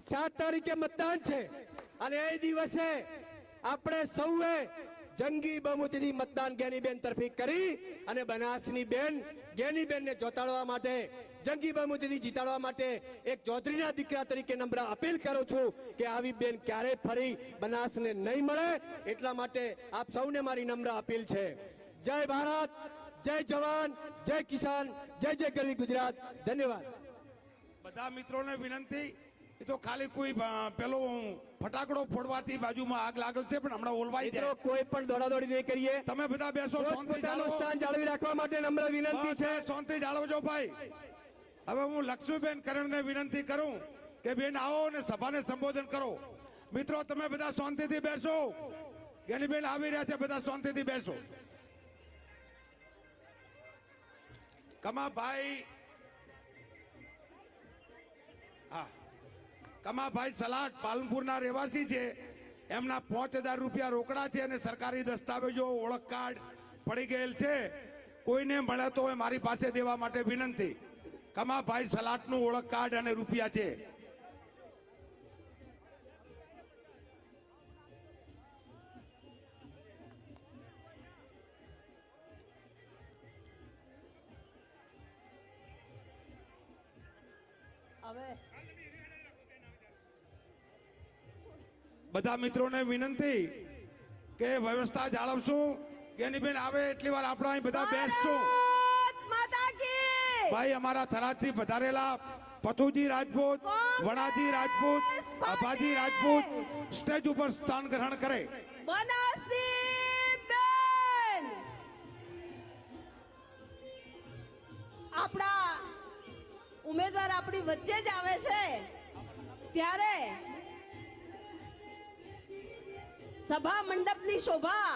[SPEAKER 6] 7 તારીખે મતદાન છે અને એ દિવસે આપણે સૌએ જંગી બહુમતીથી મતદાન ગેનીબેન તરફી કરી અને બનાસની બેન ગેનીબેનને જોતાડવા માટે, જંગી બહુમતીથી જીતાડવા માટે એક ચૌધરીના દીકરા તરીકે નમ્ર અપીલ કરું છું કે આવી બેન ક્યારેય ફરી બનાસને નહીં મળે. એટલા માટે આપ સૌને મારી નમ્ર અપીલ છે. જય ભારત, જય જવાન, જય કિસાન, જય જય ગરવી ગુજરાત. ધન્યવાદ.
[SPEAKER 2] બધા મિત્રોને વિનંતી, એ તો ખાલી કોઈ પેલો ફટાકડો ફોડવાથી બાજુમાં આગ લાગેલ છે, પણ હમણાં ઓલવાઈ
[SPEAKER 6] મિત્રો
[SPEAKER 2] જાય.
[SPEAKER 6] કોઈ પણ દોડાદોડી નહીં કરીએ.
[SPEAKER 2] તમે બધા બેસો, શાંતિ
[SPEAKER 6] પોતપોતાનું
[SPEAKER 2] જાળવો.
[SPEAKER 6] સ્થાન જાળવી રાખવા માટે નમ્ર વિનંતી
[SPEAKER 2] બસ,
[SPEAKER 6] છે.
[SPEAKER 2] બસ, શાંતિ જાળવજો ભાઈ. હવે હું લક્ષ્મીબેન કરણને વિનંતી કરું કે બેન આવો અને સભાને સંબોધન કરો. મિત્રો તમે બધા શાંતિથી બેસો. ગેનીબેન આવી રહ્યા છે, બધા શાંતિથી બેસો. કમાભાઈ, હા, કમાભાઈ સલાટ પાલનપુરના રહેવાસી છે. એમના 5000 રૂપિયા રોકડા છે અને સરકારી દસ્તાવેજો, ઓળખ કાર્ડ પડી ગયેલ છે. કોઈને મળે તો એ મારી પાસે દેવા માટે વિનંતી. કમાભાઈ સલાટનું ઓળખ કાર્ડ અને રૂપિયા છે.
[SPEAKER 1] હવે
[SPEAKER 2] બધા મિત્રોને વિનંતી કે વ્યવસ્થા જાળવશું. ગેનીબેન આવે એટલી વાર આપણે અહીં બધા બેસશું.
[SPEAKER 1] ભારત માતા કી
[SPEAKER 2] ભાઈ અમારા થરાદથી વધારેલા પથુજી રાજપૂત, વડાજી રાજપૂત, અભાજી રાજપૂત સ્ટેજ ઉપર સ્થાન ગ્રહણ કરે.
[SPEAKER 1] બનાસની બેન આપણા ઉમેદવાર આપણી વચ્ચે જ આવે છે ત્યારે સભા મંડપની શોભા,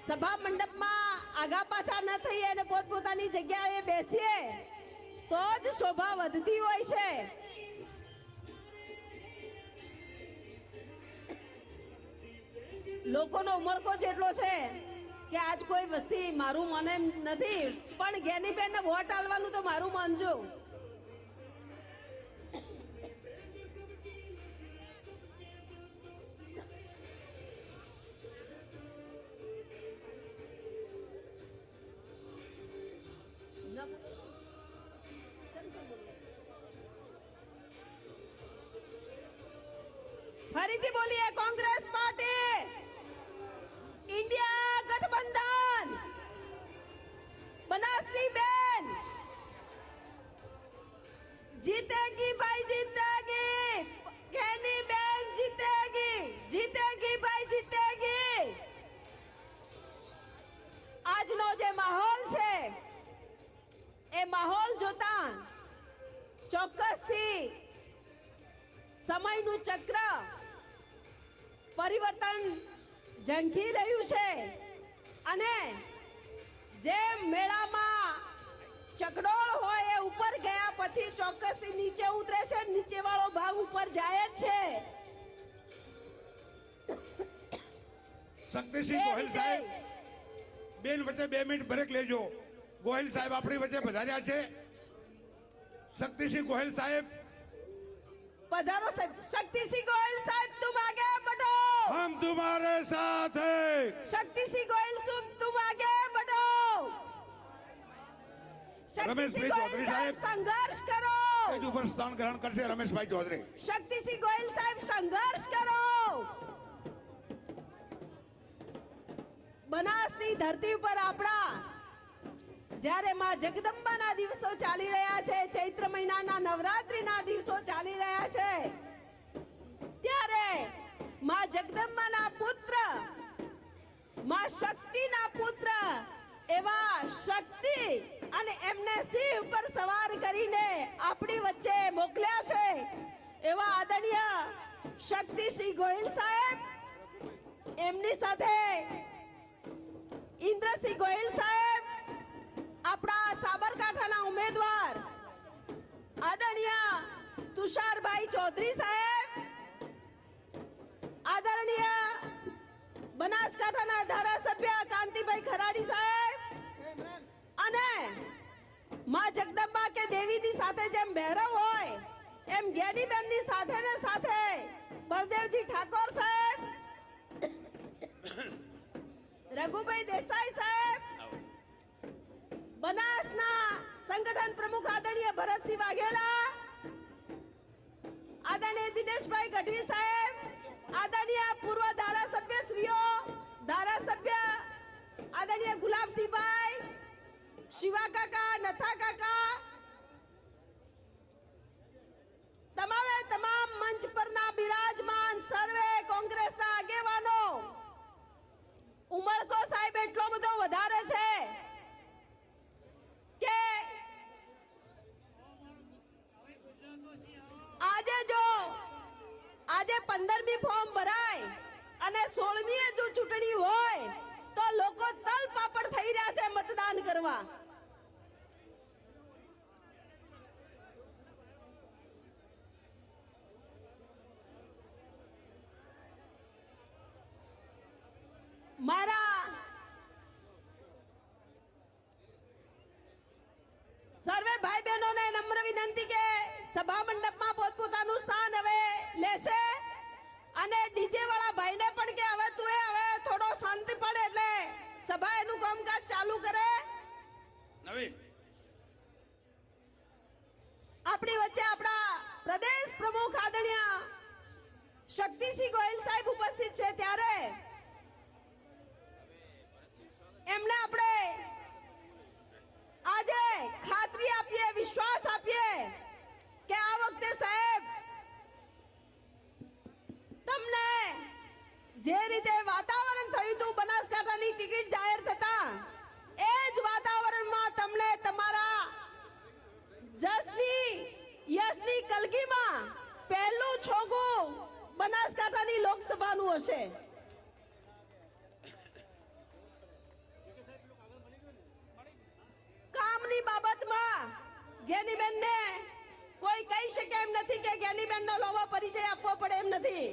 [SPEAKER 1] સભા મંડપમાં આગા પાછા ન થઈએ અને પોતપોતાની જગ્યાએ બેસીએ તો જ શોભા વધતી હોય છે. લોકોનો ઉમળકો જેટલો છે કે આજ કોઈ વસ્તી મારું મને એમ નથી, પણ ગેનીબેનને વોટ આલવાનું તો મારું માનજો. ફરીથી બોલીએ, કોંગ્રેસ પાર્ટી, इंडिया गठबंधन, बनासनी बेन जीतेगी भाई जीतेगी, गैनी बेन जीतेगी, जीतेगी भाई जीतेगी. આજનો જે માહોલ છે એ માહોલ જોતા ચોક્કસથી સમયનું ચક્ર પરિવર્તન ઝંખી રહ્યું છે અને જે મેળામાં ચકડોળ હોય એ ઉપર ગયા પછી ચોક્કસથી નીચે ઉતરે છે, નીચે વાળો ભાગ ઉપર જાય જ છે.
[SPEAKER 2] શક્તિસિંહ ગોહિલ સાહેબ, બેન વચ્ચે 2 મિનિટ બ્રેક લેજો. ગોહિલ સાહેબ આપણી વચ્ચે પધાર્યા છે. શક્તિસિંહ ગોહિલ સાહેબ,
[SPEAKER 1] पधारो शक्ति सिंह गोयल साहब, तुम आगे बढ़ो।
[SPEAKER 2] हम तुम्हारे साथ हैं।
[SPEAKER 1] शक्ति सिंह गोयल तुम आगे बढ़ो। शक्ति
[SPEAKER 2] रमेशभाई
[SPEAKER 1] सिंह
[SPEAKER 2] चौधरी
[SPEAKER 1] गोयल साहब
[SPEAKER 2] साहब।
[SPEAKER 1] संघर्ष करो।
[SPEAKER 2] તેજ ઉપર સ્થાન ગ્રહણ કરશે રમેશભાઈ ચૌધરી।
[SPEAKER 1] शक्ति सिंह गोयल साहब संघर्ष करो। બનાસની ધરતી ઉપર આપણા જ્યારે માં જગદંબાના દિવસો ચાલી રહ્યા છે, ચૈત્ર મહિનાના નવરાત્રિના દિવસો ચાલી રહ્યા છે, ત્યારે માં જગદંબાના પુત્ર, માં શક્તિના પુત્ર એવા શક્તિ અને એમને સિંહ પર સવાર કરીને આપણી વચ્ચે મોકલ્યા છે એવા આદરણીય શક્તિસિંહ ગોહિલ સાહેબ, એમની સાથે ઇન્દ્રસિંહ ગોહિલ સાહેબ, આપણા સાબરકાંઠાના ઉમેદવાર આદરણીય તુષારભાઈ ચૌધરી સાહેબ, આદરણીય બનાસકાંઠાના ધારાસભ્ય કાંતિભાઈ ખરાડી સાહેબ, અને માં જગદંબા કે દેવીની સાથે જેમ ભૈરવ હોય એમ જ્ઞાનીબેનની સાથે ને સાથે બળદેવજી ઠાકોર સાહેબ, રઘુભાઈ દેસાઈ સાહેબ, બનાસના સંગઠન પ્રમુખ આદરણીય ભરતસિંહ વાઘેલા, આદરણીય દિનેશભાઈ ગઢવી સાહેબ, આદરણીય પૂર્વ ધારાસભ્ય શ્રીઓ, ધારાસભ્ય આદરણીય ગુલાબસિંહભાઈ, શિવા કાકા, નથા કાકા, તમામે તમામ મંચ પરના બિરાજમાન સર્વે કોંગ્રેસના આગેવાનો, ઉમરકો સાહેબ એટલો બધો વધારે છે કે આજે 15મી ફોર્મ ભરાય અને 16મીએ જો ચૂંટણી હોય તો લોકો તલ પાપડ થઈ રહ્યા છે મતદાન કરવા। મારા સર્વે ભાઈ બહેનોને નમ્ર વિનંતી કે સભા મંડપમાં પોતપોતાનું સ્થાન હવે લેશે અને ડીજે વાળા ભાઈને પણ કે હવે તું હવે થોડો શાંતિ પડે એટલે સભા એનું કામકાજ ચાલુ કરે।
[SPEAKER 2] નવીન
[SPEAKER 1] આપણી વચ્ચે આપણા પ્રદેશ પ્રમુખ આદરણીય શક્તિસિંહ ગોહિલ સાહેબ ઉપસ્થિત છે, ત્યારે એમને આપણે આજે ખાતરી આપીએ, વિશ્વાસ આપીએ કે આ વખતે સાહેબ તમને જે રીતે વાતાવરણ થયું હતું બનાસકાંઠાની ટિકિટ જાહેર થતા એ જ વાતાવરણમાં તમને તમારા યશની કલગીમાં પહેલું છોગું બનાસકાંઠાની લોકસભાનું હશે। કામની બાબતમાં જ્ઞાનીબેનને કોઈ કહી શકે એમ નથી કે જ્ઞાનીબેનનો લોવો પરિચય આપવો પડે એમ નથી।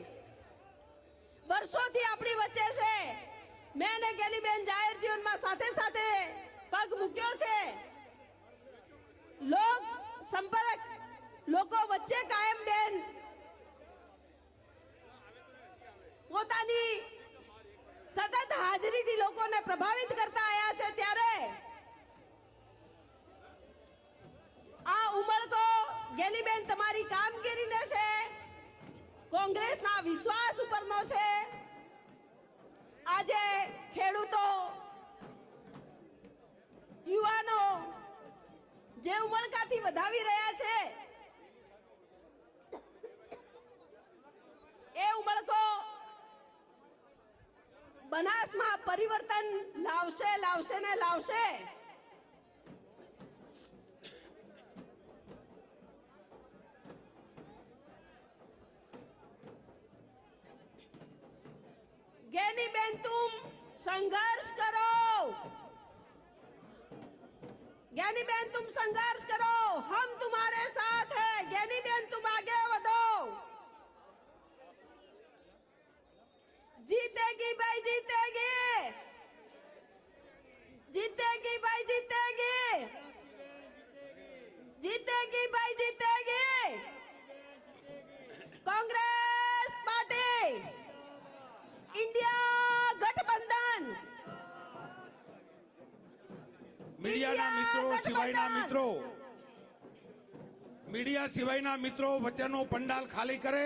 [SPEAKER 1] વર્ષોથી આપણી વચ્ચે છે, મેં ને જ્ઞાનીબેન જાહેર જીવનમાં સાથે સાથે પગ મૂક્યો છે। લોક સંપર્ક લોકો વચ્ચે કાયમ બેન પોતાની સતત હાજરીથી લોકોને પ્રભાવિત કરતા આયા છે, ત્યારે આ ઉમળકો જ્ઞાનીબેન તમારી કામગીરીને છે, કોંગ્રેસના વિશ્વાસ ઉપરનો છે। આજે ખેડૂતો, યુવાનો જે ઉમળકાથી વધાવી રહ્યા છે એ ઉમળકો બનાસમાં પરિવર્તન લાવશે ને લાવશે। ज्ञानीबेन तुम संघर्ष करो, ज्ञानीबेन तुम संघर्ष करो, हम तुम्हारे साथ हैं। ज्ञानीबेन तुम आगे बढ़ो, जीतेगी भाई जीतेगी, जीतेगी भाई जीतेगी, जीतेगी भाई जीतेगी। कांग्रेस पार्टी, इंडिया गठबंधन,
[SPEAKER 2] મીડિયાના મિત્રો સિવાયના મિત્રો મીડિયા સિવાયના મિત્રો વચ્ચેનો પંડાલ ખાલી કરે.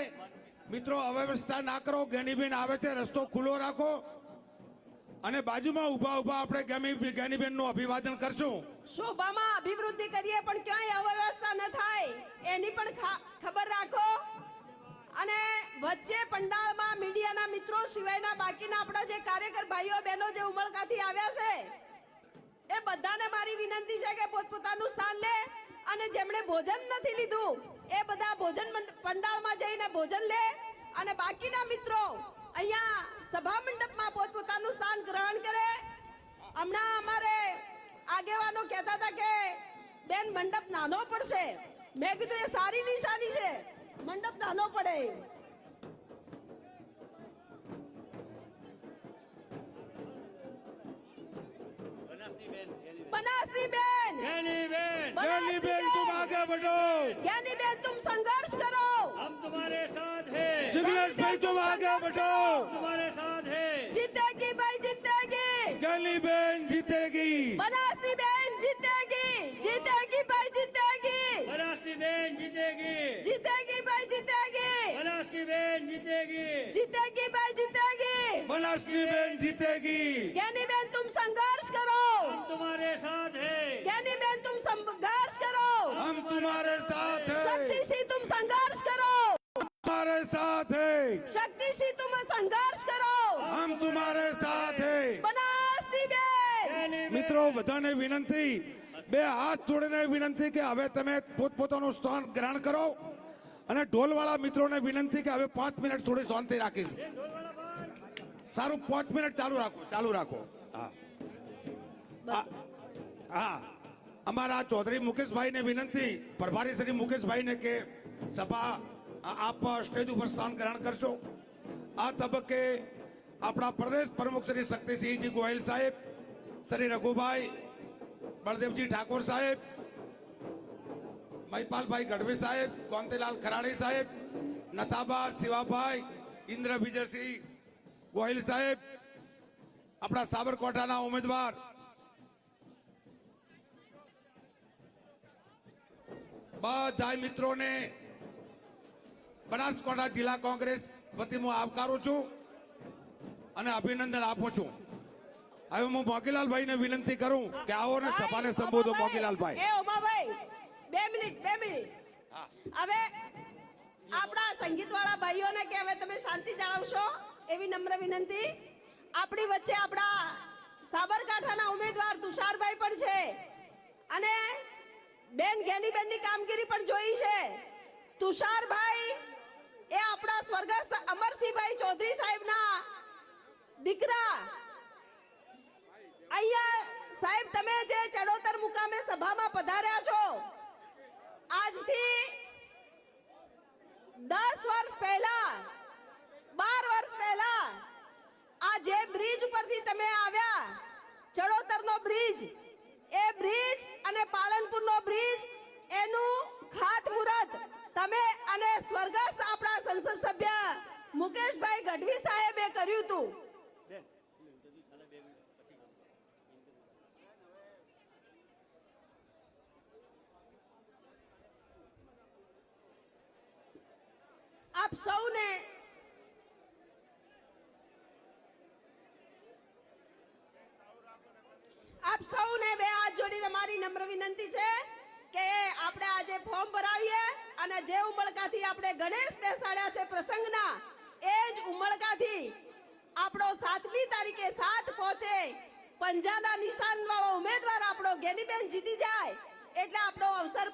[SPEAKER 2] મિત્રો અવ્યવસ્થા ના કરો. જ્ઞાનીબેન આવે છે, રસ્તો ખુલ્લો રાખો અને બાજુમાં ઊભા ઊભા આપણે જ્ઞાનીબેનનું અભિવાદન કરશું.
[SPEAKER 1] શોભામાં અભિવૃદ્ધિ કરીએ પણ ક્યાંય અવ્યવસ્થા ન થાય એની પણ ખબર રાખો. અને વચ્ચે પંડાળમાં મીડિયાના મિત્રો સિવાયના બાકીના આપણા જે કાર્યકર ભાઈઓ બહેનો જે ઉમળકાથી આવ્યા છે એ બધાને મારી વિનંતી છે કે પોતપોતાનું સ્થાન લે અને જેમણે ભોજન નથી લીધું એ બધા ભોજન પંડાળમાં જઈને ભોજન લે અને બાકીના મિત્રો અહીંયા સભા મંડપમાં પોતપોતાનું સ્થાન ગ્રહણ કરે. હમણાં અમારે આગેવાનો કહેતા હતા કે બેન મંડપ નાનો પડશે. મેં કીધું એ સારી નિશાની છે, મંડપ નાનો પડે. बनासनी बेन,
[SPEAKER 2] જ્ઞાનીબેન तुम आगे बढ़ो.
[SPEAKER 1] ज्ञानी बेन तुम संघर्ष करो.
[SPEAKER 7] हम तुम्हारे साथ हैं,
[SPEAKER 2] जिग्नेश भाई तुम आगे बढ़ो.
[SPEAKER 7] तुम्हारे साथ हैं।
[SPEAKER 1] जीतेगी भाई जीतेगी.
[SPEAKER 2] જ્ઞાનીબેન જીતેગી.
[SPEAKER 1] बनासनी बेन जीतेगी, जीतेगी भाई जीतेगी.
[SPEAKER 7] बनास की बहन जीतेगी,
[SPEAKER 1] जीतेगी भाई जीतेगी.
[SPEAKER 7] बनास की बहन जीतेगी।
[SPEAKER 1] जीतेगी भाई जीतेगी.
[SPEAKER 2] બનાસની બેન જીતેગી.
[SPEAKER 1] ज्ञानी बेन तुम संघर्ष करो.
[SPEAKER 7] हम तुम्हारे साथ हैं,
[SPEAKER 1] ज्ञानी बेन तुम संघर्ष करो.
[SPEAKER 2] हम तुम्हारे साथ
[SPEAKER 1] शक्ति
[SPEAKER 2] हैं.
[SPEAKER 1] से तुम संघर्ष करो.
[SPEAKER 2] तुम्हारे साथ हैं.
[SPEAKER 1] शक्ति से तुम संघर्ष करो.
[SPEAKER 2] हम तुम्हारे साथ हैं.
[SPEAKER 1] बनासनी बेन.
[SPEAKER 2] મિત્રો બધાને વિનંતી, બે હાથ જોડીને વિનંતી કે હવે તમે પોતપોતાનું સ્થાન ગ્રહણ કરો અને ઢોલવાળા મિત્રોને વિનંતી કે હવે 5 મિનિટ થોડી શાંતિ રાખી. સારું, 5 મિનિટ ચાલુ રાખો. હા, અમારા ચૌધરી મુકેશભાઈને વિનંતી, પ્રભારી શ્રી મુકેશભાઈને કે સભા આપ સ્ટેજ ઉપર સ્થાન ગ્રહણ કરશો. આ તબક્કે આપણા પ્રદેશ પ્રમુખ શ્રી શક્તિસિંહજી ગોહિલ સાહેબ, શ્રી રઘુભાઈ બળદેવજી ઠાકોર સાહેબ, મહિપાલભાઈ ગઢવી સાહેબ, કોંતીલાલ ખરાડી સાહેબ, નથાબા શિવાભાઈ, ઇન્દ્ર વિજયસિંહ ગોહિલ સાહેબ, આપણા સાબરકાંઠાના ઉમેદવાર બધા મિત્રોને બનાસકાંઠા જિલ્લા કોંગ્રેસ વતી હું આવકારું છું અને અભિનંદન આપું છું. હવે હું મોગીલાલભાઈને વિનંતી કરું કે આવો ને સભાને સંબોધો. મોગીલાલભાઈ.
[SPEAKER 1] એ ઉમાભાઈ 2 મિનિટ. હવે આપણા સંગીતવાળા ભાઈઓને કે હવે તમે શાંતિ જાળવશો એવી નમ્ર વિનંતી. આપણી વચ્ચે આપણા સાબરકાંઠાના ઉમેદવાર તુષારભાઈ પણ છે અને બેન જ્ઞાનીબેનની કામગીરી પણ જોઈ છે. તુષારભાઈ એ આપણા સ્વર્ગસ્થ અમરસિંહભાઈ ચૌધરી સાહેબના દીકરા. અહીંયા સાહેબ તમે જે ચડોતર મુકામે સભામાં પધાર્યા છો, આજથી 10 વર્ષ પહેલા 12 વર્ષ પહેલા આ જે બ્રિજ ઉપરથી તમે આવ્યા, ચડોતરનો બ્રિજ, એ બ્રિજ અને પાલનપુરનો બ્રિજ એનું ખાતમુહૂર્ત તમે અને સ્વર્ગસ્થ આપણા સંસદ સભ્ય મુકેશભાઈ ગઢવી સાહેબે કર્યું હતું. આપ સૌને બે હાથ જોડીને મારી નમ્ર વિનંતી છે કે આપણે આજે ફોર્મ ભરાવીએ અને જે ઉમળકાથી આપણે ગણેશ બેસાડ્યા છે પ્રસંગના, એ જ ઉમળકાથી આપણો 7મી તારીખે 7 પહોંચે પંજાના નિશાન વાળો ઉમેદવાર આપણો જ્ઞાનીબેન જીતી જાય એટલે આપણો અવસર